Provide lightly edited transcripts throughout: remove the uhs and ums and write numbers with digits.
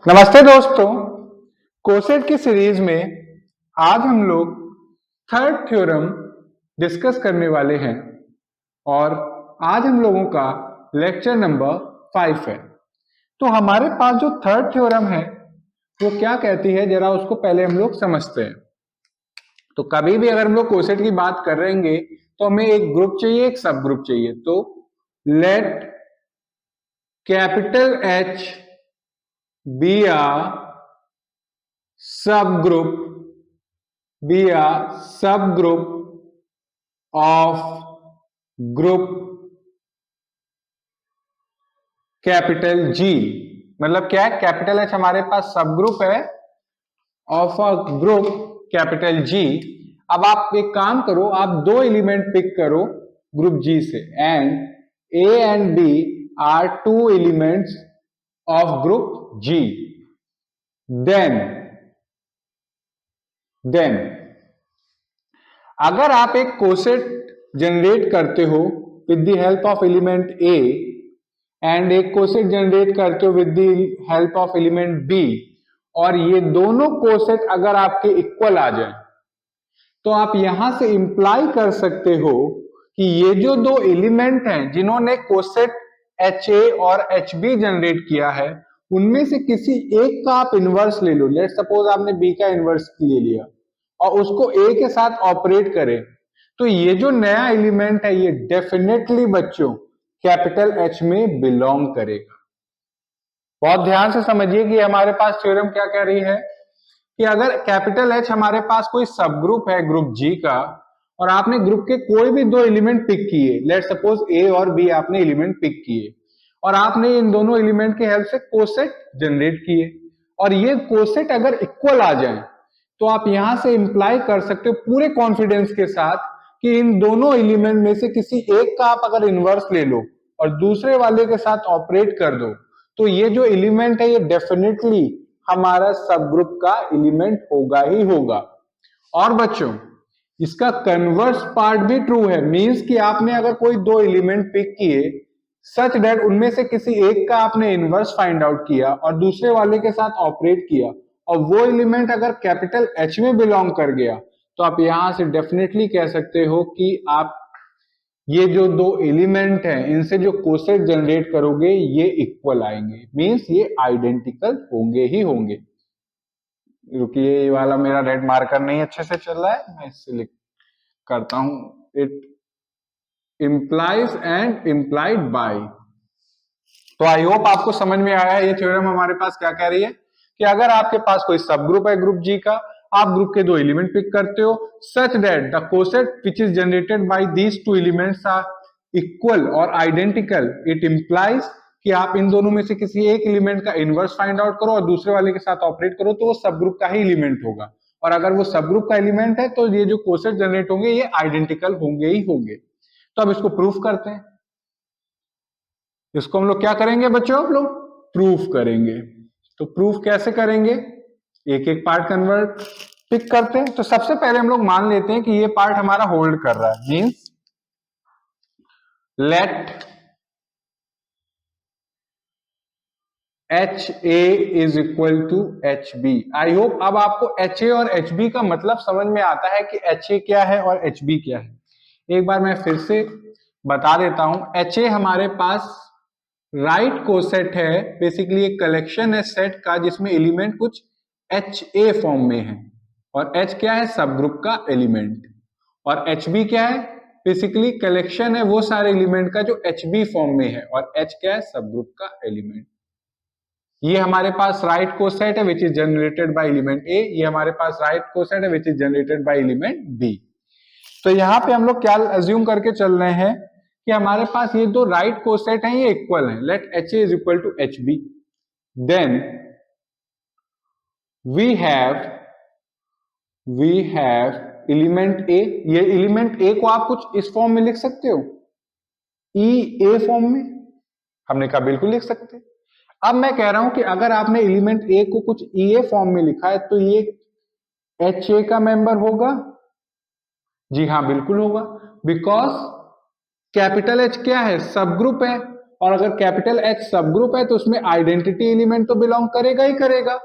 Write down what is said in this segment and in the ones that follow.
नमस्ते दोस्तों, कोसेट की सीरीज में आज हम लोग थर्ड थ्योरम डिस्कस करने वाले हैं और आज हम लोगों का लेक्चर नंबर 5 है। तो हमारे पास जो थर्ड थ्योरम है वो क्या कहती है, जरा उसको पहले हम लोग समझते हैं। तो कभी भी अगर हम लोग कोसेट की बात कर रहेंगे तो हमें एक ग्रुप चाहिए, एक सब ग्रुप चाहिए। तो let capital H be a subgroup of group capital G. मतलब क्या है, कैपिटल एच हमारे पास सब ग्रुप है of a group capital G. अब आप एक काम करो, आप दो एलिमेंट पिक करो ग्रुप जी से, and A and B are two elements of group G. Then अगर आप एक कोसेट जनरेट करते हो with the help of element A and एक कोसेट जनरेट करते हो with the help of element B, और ये दोनों कोसेट अगर आपके इक्वल आ जाए तो आप यहां से इंप्लाई कर सकते हो कि ये जो दो एलिमेंट हैं जिन्होंने कोसेट एच ए और एच बी जनरेट किया है, उनमें से किसी एक का आप इनवर्स ले लो। लेट सपोज आपने बी का इनवर्स ले लिया और उसको ए के साथ ऑपरेट करें, तो ये जो नया एलिमेंट है ये डेफिनेटली बच्चों कैपिटल एच में बिलोंग करेगा। बहुत ध्यान से समझिए कि हमारे पास थ्योरम क्या कह रही है कि अगर कैपिटल एच हमारे पास कोई सब ग्रुप है ग्रुप जी का, और आपने ग्रुप के कोई भी दो एलिमेंट पिक किए, लेट सपोज ए और बी आपने एलिमेंट पिक किए और आपने इन दोनों एलिमेंट के हेल्प से कोसेट जनरेट किए, और ये कोसेट अगर इक्वल आ जाए तो आप यहां से इंप्लाई कर सकते हो पूरे कॉन्फिडेंस के साथ कि इन दोनों एलिमेंट में से किसी एक का आप अगर इनवर्स ले लो और दूसरे वाले के साथ ऑपरेट कर दो, तो ये जो एलिमेंट है ये डेफिनेटली हमारा सब ग्रुप का एलिमेंट होगा ही होगा। और बच्चों इसका कन्वर्स पार्ट भी ट्रू है, मींस कि आपने अगर कोई दो एलिमेंट पिक किए सच दैट उनमें से किसी एक का आपने इनवर्स फाइंड आउट किया और दूसरे वाले के साथ ऑपरेट किया, और वो एलिमेंट अगर कैपिटल एच में बिलोंग कर गया, तो आप यहां से डेफिनेटली कह सकते हो कि आप ये जो दो एलिमेंट हैं इनसे जो कोसेट जनरेट करोगे ये इक्वल आएंगे, मींस ये आइडेंटिकल होंगे ही होंगे। रुकिए, ये वाला मेरा रेड मार्कर नहीं अच्छे से चल रहा है, मैं इससे लिख करता हूं। It implies and implied by. तो आई होप आपको समझ में आया है ये थ्योरम हमारे पास क्या कह रही है कि अगर आपके पास कोई सब ग्रुप है ग्रुप जी का, आप ग्रुप के दो एलिमेंट पिक करते हो such that the coset which is generated by these two elements are equal और आइडेंटिकल, इट इंप्लाइज कि आप इन दोनों में से किसी एक एलिमेंट का इनवर्स फाइंड आउट करो और दूसरे वाले के साथ ऑपरेट करो तो वो सब ग्रुप का ही एलिमेंट होगा, और अगर वो सब ग्रुप का एलिमेंट है तो ये जो कोसेट जनरेट होंगे ये आइडेंटिकल होंगे ही होंगे। तो अब इसको प्रूफ करते हैं। इसको हम लोग क्या करेंगे बच्चों, हम लोग प्रूफ करेंगे। तो प्रूफ कैसे करेंगे, एक एक पार्ट कन्वर्ट पिक करते हैं। तो सबसे पहले हम लोग मान लेते हैं कि ये पार्ट हमारा होल्ड कर रहा है, means let H A is equal to H B. I hope अब आपको एच ए और एच बी का मतलब समझ में आता है कि एच ए क्या है और एच बी क्या है। एक बार मैं फिर से बता देता हूं। एच ए हमारे पास राइट कोसेट है, बेसिकली एक कलेक्शन है सेट का जिसमें एलिमेंट कुछ एच ए फॉर्म में है, और एच क्या है, सब ग्रुप का एलिमेंट, और एच बी क्या है, बेसिकली कलेक्शन है वो सारे एलिमेंट का जो एच बी फॉर्म में है, और एच क्या है, सब ग्रुप का एलिमेंट। ये हमारे पास राइट कोसेट है which is generated by element A, ये हमारे पास राइट कोसेट है which is generated by element B. तो यहां पे हम लोग क्या अज्यूम करके चल रहे हैं कि हमारे पास ये दो राइट कोसेट हैं ये इक्वल हैं, let H A is equal to H B. Then we have element A. ये एलिमेंट ए को आप कुछ इस फॉर्म में लिख सकते हो, ई ए फॉर्म में। हमने कहा बिल्कुल लिख सकते। अब मैं कह रहा हूं कि अगर आपने एलिमेंट ए को कुछ ई ए फॉर्म में लिखा है तो ये एच ए का मेंबर होगा। जी हां बिल्कुल होगा, बिकॉज कैपिटल एच क्या है, सब ग्रुप है, और अगर कैपिटल एच सब ग्रुप है तो उसमें आइडेंटिटी एलिमेंट तो बिलोंग करेगा ही करेगा।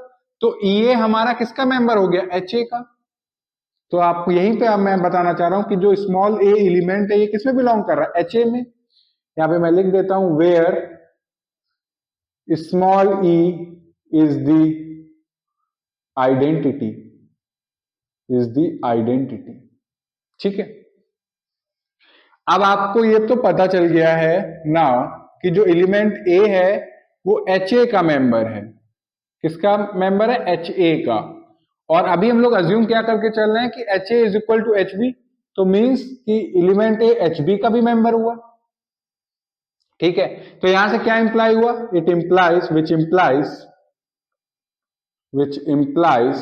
तो ये हमारा किसका मेंबर हो गया, एच ए का। तो आपको यहीं पे अब मैं बताना चाह रहा हूं कि जो स्मॉल ए एलिमेंट है ये किसमें बिलोंग कर रहा है, एच ए में। यहां पे मैं लिख देता हूं where small e is the identity, ठीक है। अब आपको ये तो पता चल गया है नाउ कि जो एलिमेंट ए है वो एच ए का मेंबर है। किसका मेंबर है, एच ए का। और अभी हम लोग अज्यूम क्या करके चल रहे हैं कि H A is equal to H B, तो मीन्स कि एलिमेंट ए एच बी का भी मेंबर हुआ, ठीक है। तो यहां से क्या इंप्लाई हुआ, इट इंप्लाइज विच इंप्लाइज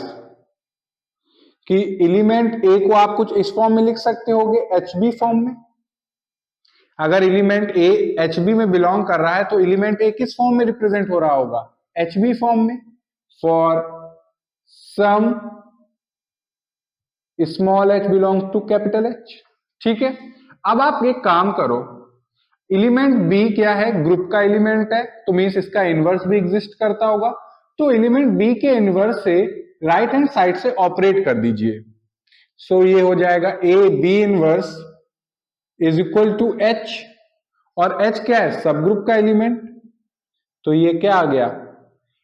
कि एलिमेंट ए को आप कुछ इस फॉर्म में लिख सकते होगे, एच बी फॉर्म में। अगर एलिमेंट ए एच बी में बिलोंग कर रहा है तो एलिमेंट ए किस फॉर्म में रिप्रेजेंट हो रहा होगा, एच बी फॉर्म में। For some small h belong to capital H, ठीक है। अब आप एक काम करो, एलिमेंट बी क्या है, ग्रुप का एलिमेंट है, तो मीन्स इसका इनवर्स भी एग्जिस्ट करता होगा। तो एलिमेंट बी के इनवर्स से राइट हैंड साइड से ऑपरेट कर दीजिए। सो ये हो जाएगा A B inverse is equal to H, और एच क्या है, सब ग्रुप का एलिमेंट। तो ये क्या आ गया,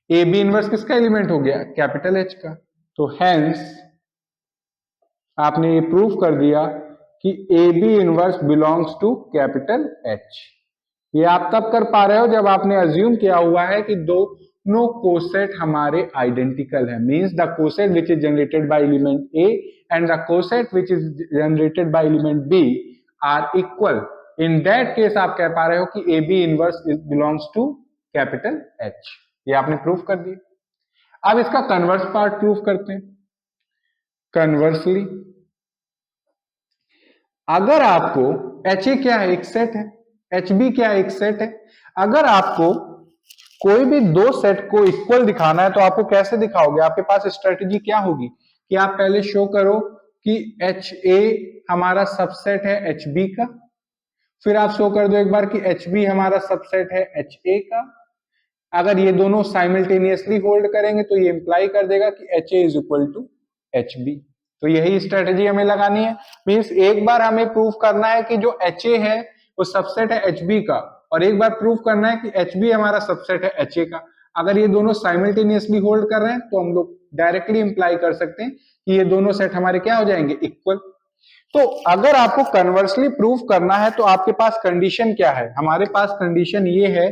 ए बी इनवर्स किसका एलिमेंट हो गया, कैपिटल एच का। तो हेंस आपने ये प्रूव कर दिया कि A B inverse belongs to capital H. ये आप तब कर पा रहे हो जब आपने अज्यूम किया हुआ है कि दोनों कोसेट हमारे आइडेंटिकल है, means the coset which is generated by element A and the coset which is generated by element B are equal. In that case आप कह पा रहे हो कि A B inverse belongs to capital H. ये आपने prove कर दिया। अब इसका कन्वर्स पार्ट प्रूव करते हैं। कन्वर्सली अगर आपको एच ए क्या है, एक सेट है, एच बी क्या है, एक सेट है। अगर आपको कोई भी दो सेट को इक्वल दिखाना है तो आपको कैसे दिखाओगे, आपके पास स्ट्रेटेजी क्या होगी कि आप पहले शो करो कि एच ए हमारा सबसेट है एच बी का, फिर आप शो कर दो एक बार कि एच बी हमारा सबसेट है एच ए का। अगर ये दोनों साइमल्टेनियसली होल्ड करेंगे तो ये इंप्लाई कर देगा कि H A is equal to H B. तो यही स्ट्रेटेजी हमें लगानी है। मींस एक बार हमें प्रूव करना है कि जो एच ए है वो सबसेट है एच बी का, और एक बार प्रूव करना है कि एच बी हमारा सबसेट है एच ए का। अगर ये दोनों साइमल्टेनियसली होल्ड कर रहे हैं तो हम लोग डायरेक्टली इंप्लाई कर सकते हैं कि ये दोनों सेट हमारे क्या हो जाएंगे, इक्वल। तो अगर आपको कन्वर्सली प्रूव करना है तो आपके पास कंडीशन क्या है, हमारे पास कंडीशन ये है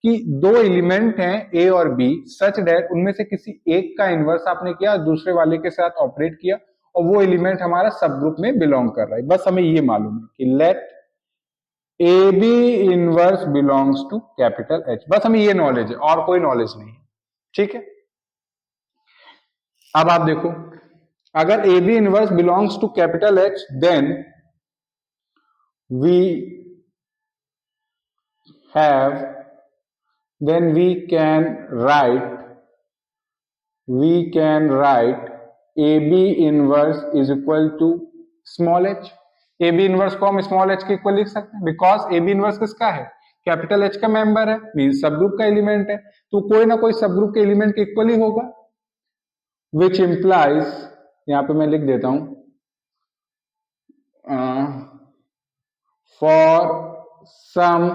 कि दो एलिमेंट हैं ए और बी, सच दैट उनमें से किसी एक का इनवर्स आपने किया, दूसरे वाले के साथ ऑपरेट किया, और वो एलिमेंट हमारा सब ग्रुप में बिलोंग कर रहा है। बस हमें ये मालूम है कि let A B inverse belongs to capital H, बस हमें ये नॉलेज है और कोई नॉलेज नहीं है, ठीक है। अब आप देखो, अगर A B inverse belongs to capital H then we have then we can write AB inverse is equal to small h। AB inverse को हम स्मॉल h के इक्वल लिख सकते हैं बिकॉज AB इनवर्स किसका है, कैपिटल H का member है, मींस सब ग्रुप का एलिमेंट है, तो कोई ना कोई सब ग्रुप के एलिमेंट के इक्वल ही होगा। विच इंप्लाइज, यहां पे मैं लिख देता हूं for some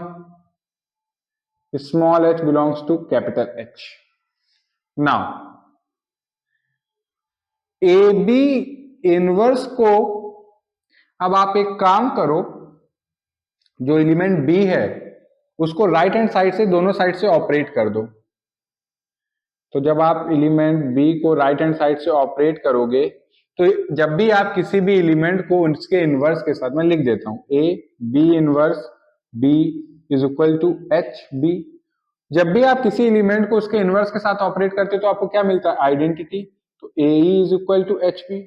small h belongs to capital H। Now AB inverse को अब आप एक काम करो, जो एलिमेंट B है उसको राइट हैंड साइड से दोनों साइड से ऑपरेट कर दो। तो जब आप एलिमेंट B को राइट हैंड साइड से ऑपरेट करोगे तो जब भी आप किसी भी एलिमेंट को उसके इनवर्स के साथ, मैं लिख देता हूं A B inverse B is equal to H B. जब भी आप किसी एलिमेंट को उसके इनवर्स के साथ ऑपरेट करते हो तो आपको क्या मिलता है, आइडेंटिटी। तो A is equal to H B.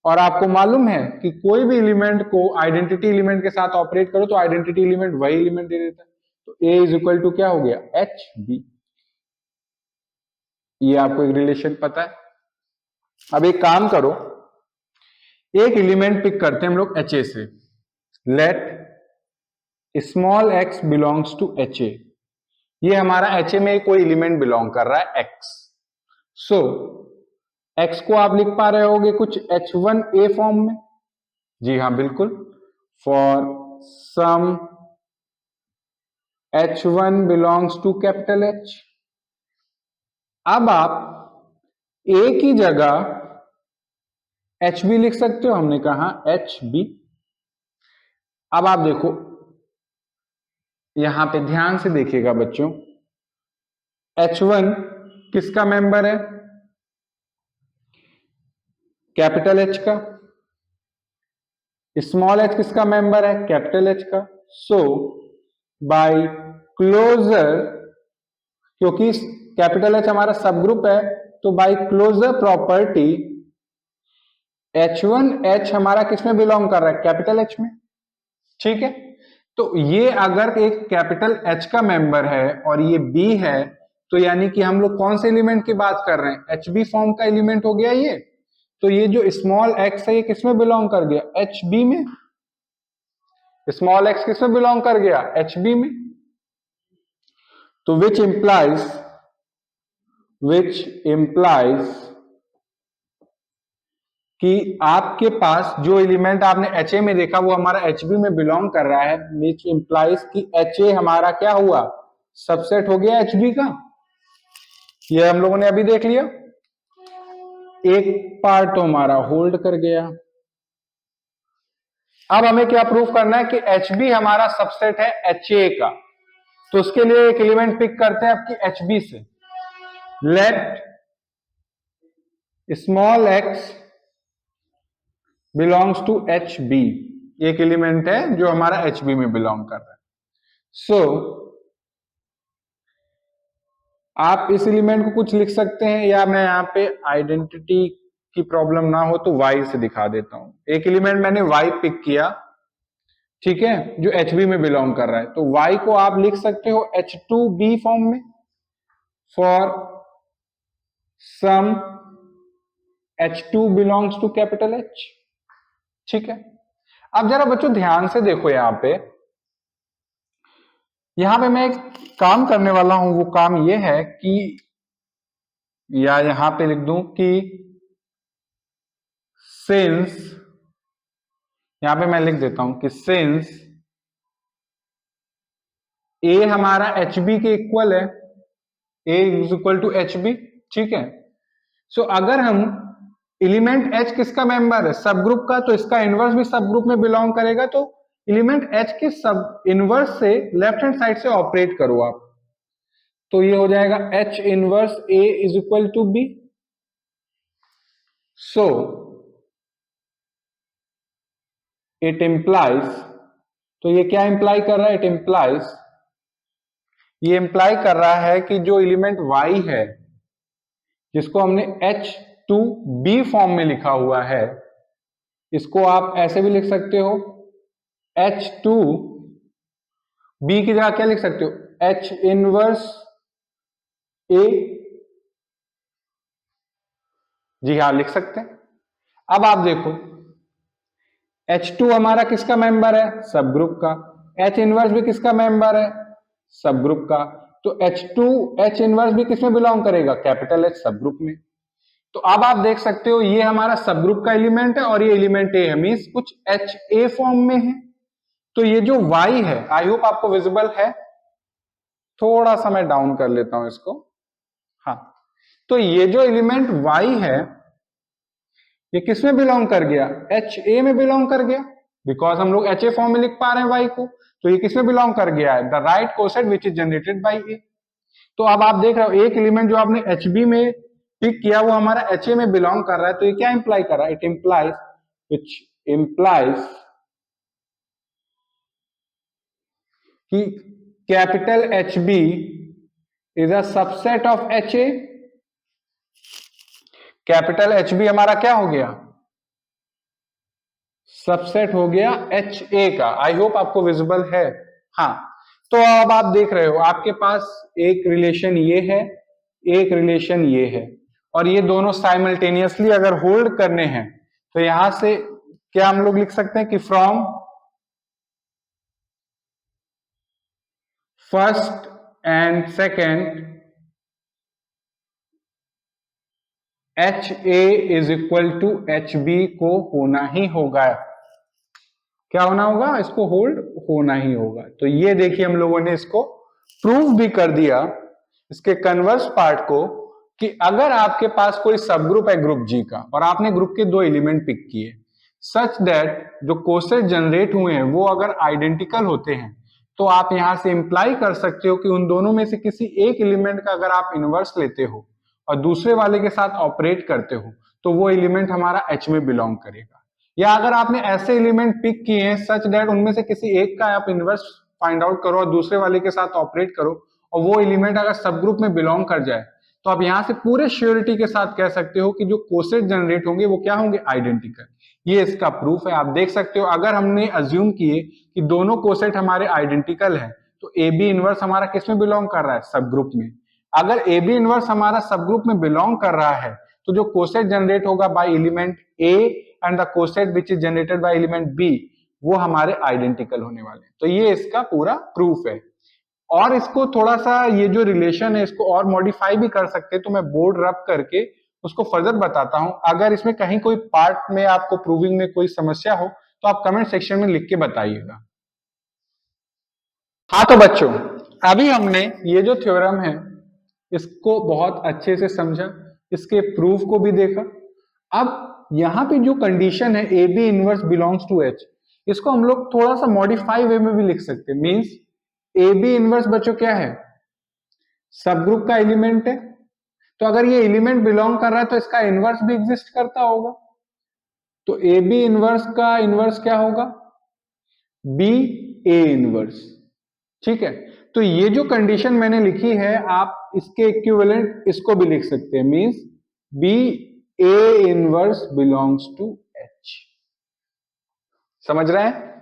और आपको मालूम है कि कोई भी एलिमेंट को आइडेंटिटी एलिमेंट के साथ ऑपरेट करो तो आइडेंटिटी एलिमेंट वही एलिमेंट दे देता है। तो ए इज इक्वल टू क्या हो गया, एच बी। ये आपको एक रिलेशन पता है। अब एक काम करो, एक एलिमेंट पिक करते हैं हम लोग एच ए से। Let small x belongs to H A. ये हमारा HA में कोई एलिमेंट बिलोंग कर रहा है X। सो X को आप लिख पा रहे होगे कुछ H1A फॉर्म में। जी हाँ बिल्कुल, for some H1 belongs to capital H। अब आप A की जगह HB लिख सकते हो, हमने कहा HB। अब आप देखो यहां पे ध्यान से देखिएगा बच्चों, H1 किसका मेंबर है? कैपिटल H का। स्मॉल h किसका मेंबर है? कैपिटल H का। सो बाय क्लोजर, क्योंकि कैपिटल H हमारा सब ग्रुप है, तो बाय क्लोजर प्रॉपर्टी H1H हमारा किसमें बिलोंग कर रहा है? कैपिटल H में। ठीक है, तो ये अगर एक कैपिटल H का मेंबर है और ये B है, तो यानी कि हम लोग कौन से एलिमेंट की बात कर रहे हैं? HB फॉर्म का एलिमेंट हो गया ये। तो ये जो स्मॉल x है ये किसमें बिलोंग कर गया? HB में। स्मॉल x किसमें बिलोंग कर गया? HB में। तो विच इंप्लाइज कि आपके पास जो एलिमेंट आपने HA में देखा वो हमारा HB में बिलोंग कर रहा है, विच इंप्लाइज कि HA हमारा क्या हुआ? सबसेट हो गया HB का। ये हम लोगों ने अभी देख लिया। एक पार्ट तो हमारा होल्ड कर गया। अब हमें क्या प्रूफ करना है? कि HB हमारा सबसेट है HA का। तो उसके लिए एक एलिमेंट पिक करते हैं आपकी HB से। Let small x belongs to HB। एक एलिमेंट है जो हमारा HB में बिलोंग कर रहा है। सो आप इस एलिमेंट को कुछ लिख सकते हैं, या मैं यहां पे आइडेंटिटी की प्रॉब्लम ना हो तो y से दिखा देता हूं। एक एलिमेंट मैंने y पिक किया, ठीक है, जो HB में बिलोंग कर रहा है, तो y को आप लिख सकते हो H2B फॉर्म में, for some H2 belongs to capital H। ठीक है, अब जरा बच्चों ध्यान से देखो, यहां पे मैं एक काम करने वाला हूं। वो काम ये है कि, या यहां पे लिख दूं कि सिंस, यहां पे मैं लिख देता हूं कि सिंस A हमारा HB के इक्वल है, A is equal to HB। ठीक है, सो अगर हम एलिमेंट H किसका मेंबर है? सब ग्रुप का, तो इसका इनवर्स भी सब ग्रुप में बिलोंग करेगा। तो एलिमेंट H के सब इनवर्स से लेफ्ट हैंड साइड से ऑपरेट करो आप, तो ये हो जाएगा H inverse A is equal to B। So it implies, तो ये क्या इंप्लाई कर रहा है? ये इंप्लाई कर रहा है कि जो एलिमेंट Y है, जिसको हमने H2B फॉर्म में लिखा हुआ है, इसको आप ऐसे भी लिख सकते हो, H2B की जगह क्या लिख सकते हो? H inverse A। जी हाँ लिख सकते हैं। अब आप देखो H2 हमारा किसका मेंबर है? सब ग्रुप का। H इनवर्स भी किसका मेंबर है? सब ग्रुप का। तो H2 H इनवर्स भी किसमें बिलोंग करेगा? कैपिटल H सब ग्रुप में। तो अब आप देख सकते हो ये हमारा सब ग्रुप का एलिमेंट है और ये एलिमेंट A है, मींस कुछ HA फॉर्म में है। तो ये जो Y है, आई होप आपको विजिबल है, थोड़ा सा मैं डाउन कर लेता हूं इसको। हाँ, तो ये जो एलिमेंट Y है ये किसमें बिलोंग कर गया? HA में बिलोंग कर गया, बिकॉज हम लोग HA फॉर्म में लिख पा रहे हैं Y को। तो ये किसमें बिलोंग कर गया है? The right coset which is generated bye A। तो अब आप देख रहे हो एक एलिमेंट जो आपने HB में पिक किया वो हमारा HA में बिलोंग कर रहा है। तो ये क्या इंप्लाई कर रहा है? इट इंप्लाइज, विच इंप्लाइज कि capital HB is a subset of HA। Capital HB हमारा क्या हो गया? सबसेट हो गया HA का। आई होप आपको विजिबल है। हाँ, तो अब आप देख रहे हो आपके पास एक रिलेशन ये है, एक रिलेशन ये है, और ये दोनों साइमल्टेनियसली अगर होल्ड करने हैं तो यहां से क्या हम लोग लिख सकते हैं कि from first and second H A is equal to H B को होना ही होगा। क्या होना होगा? इसको होल्ड होना ही होगा। तो ये देखिए हम लोगों ने इसको प्रूव भी कर दिया, इसके कन्वर्स पार्ट को, कि अगर आपके पास कोई सब ग्रुप है ग्रुप जी का और आपने ग्रुप के दो एलिमेंट पिक किए सच दैट जो कोसेट जनरेट हुए हैं वो अगर आइडेंटिकल होते हैं, तो आप यहां से इंप्लाई कर सकते हो कि उन दोनों में से किसी एक एलिमेंट का अगर आप इनवर्स लेते हो और दूसरे वाले के साथ ऑपरेट करते हो तो वो एलिमेंट हमारा एच में बिलोंग करेगा। या अगर आपने ऐसे एलिमेंट पिक किए हैं सच दैट उनमें से किसी एक का आप इनवर्स फाइंड आउट करो और दूसरे वाले के साथ ऑपरेट करो और वो एलिमेंट अगर सब ग्रुप में बिलोंग कर जाए, तो आप यहां से पूरे श्योरिटी के साथ कह सकते हो कि जो कोसेट जनरेट होंगे वो क्या होंगे? आइडेंटिकल। ये इसका प्रूफ है। आप देख सकते हो अगर हमने अज्यूम किए कि दोनों कोसेट हमारे आइडेंटिकल है तो ए बी इनवर्स हमारा किस में बिलोंग कर रहा है? सब ग्रुप में। अगर ए बी इनवर्स हमारा सब ग्रुप में बिलोंग कर रहा है तो जो कोसेट जनरेट होगा by element A and the coset which is generated by element B वो हमारे आइडेंटिकल होने वाले हैं। तो ये इसका पूरा प्रूफ है। और इसको थोड़ा सा ये जो रिलेशन है इसको और मॉडिफाई भी कर सकते हैं, तो मैं बोर्ड रब करके उसको फर्दर बताता हूं। अगर इसमें कहीं कोई पार्ट में आपको प्रूविंग में कोई समस्या हो तो आप कमेंट सेक्शन में लिख के बताइएगा। हाँ तो बच्चों, अभी हमने ये जो थ्योरम है इसको बहुत अच्छे से समझा, इसके प्रूफ को भी देखा। अब यहां पे जो कंडीशन है A B inverse belongs to H, इसको हम लोग थोड़ा सा मॉडिफाई वे में भी लिख सकते हैं। मींस ए बी इनवर्स बच्चों क्या है? सब ग्रुप का एलिमेंट है। तो अगर ये एलिमेंट बिलोंग कर रहा है तो इसका इनवर्स भी एग्जिस्ट करता होगा। तो ए बी इनवर्स का इनवर्स क्या होगा? B A inverse. ठीक है। तो ये जो कंडीशन मैंने लिखी है आप इसके इक्विवेलेंट इसको भी लिख सकते हैं। Means B A inverse belongs to H. समझ रहे हैं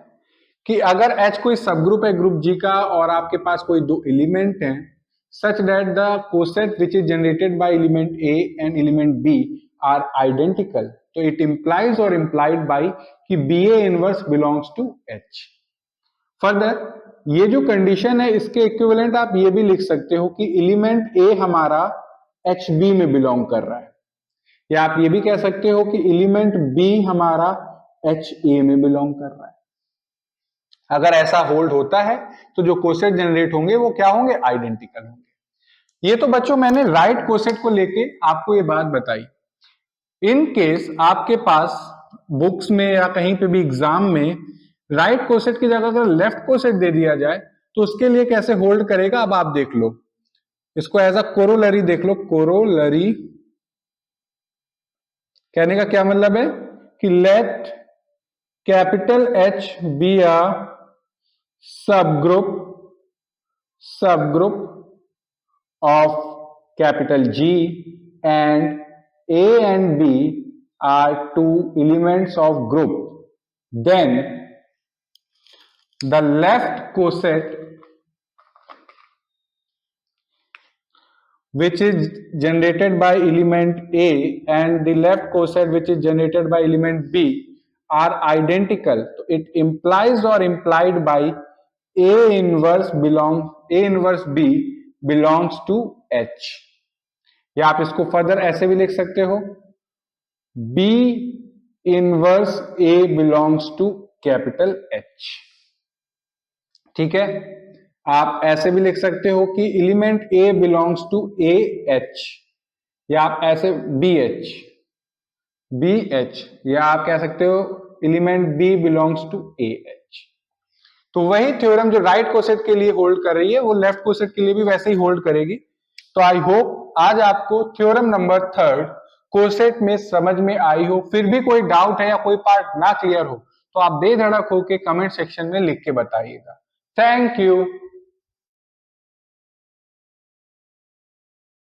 कि अगर एच कोई सब ग्रुप है ग्रुप जी का और आपके पास कोई दो एलिमेंट हैं such that the coset which is generated by element A and element B are identical, तो it implies or implied by कि BA inverse belongs to H। Further ये जो कंडीशन है इसके इक्विवेलेंट आप ये भी लिख सकते हो कि एलिमेंट A हमारा HB में बिलोंग कर रहा है, या आप ये भी कह सकते हो कि एलिमेंट B हमारा HA में बिलोंग कर रहा है। अगर ऐसा होल्ड होता है तो जो कोसेट जनरेट होंगे वो क्या होंगे? आइडेंटिकल होंगे। ये तो बच्चों मैंने राइट कोसेट को लेके आपको ये बात बताई। इन केस आपके पास बुक्स में या कहीं पे भी एग्जाम में राइट कोसेट की जगह अगर लेफ्ट कोसेट दे दिया जाए तो उसके लिए कैसे होल्ड करेगा अब आप देख लो। इसको एज अ कोरोलरी देख लो। कोरोलरी कहने का क्या मतलब है कि late capital H be a subgroup of capital G and A and B are two elements of group, then the left coset which is generated by element A and the left coset which is generated by element B are identical. So it implies or implied by A inverse B belongs to H। या आप इसको further ऐसे भी लिख सकते हो B inverse A belongs to capital H। ठीक है। आप ऐसे भी लिख सकते हो कि element A belongs to A H, या आप ऐसे B H, या आप कह सकते हो element B belongs to A H। तो वही थ्योरम जो राइट कोसेट के लिए होल्ड कर रही है वो लेफ्ट कोसेट के लिए भी वैसे ही होल्ड करेगी। तो आई होप आज आपको थ्योरम नंबर 3 कोसेट में समझ में आई हो। फिर भी कोई डाउट है या कोई पार्ट ना क्लियर हो तो आप बेधड़क होकर कमेंट सेक्शन में लिख के बताइएगा। Thank you.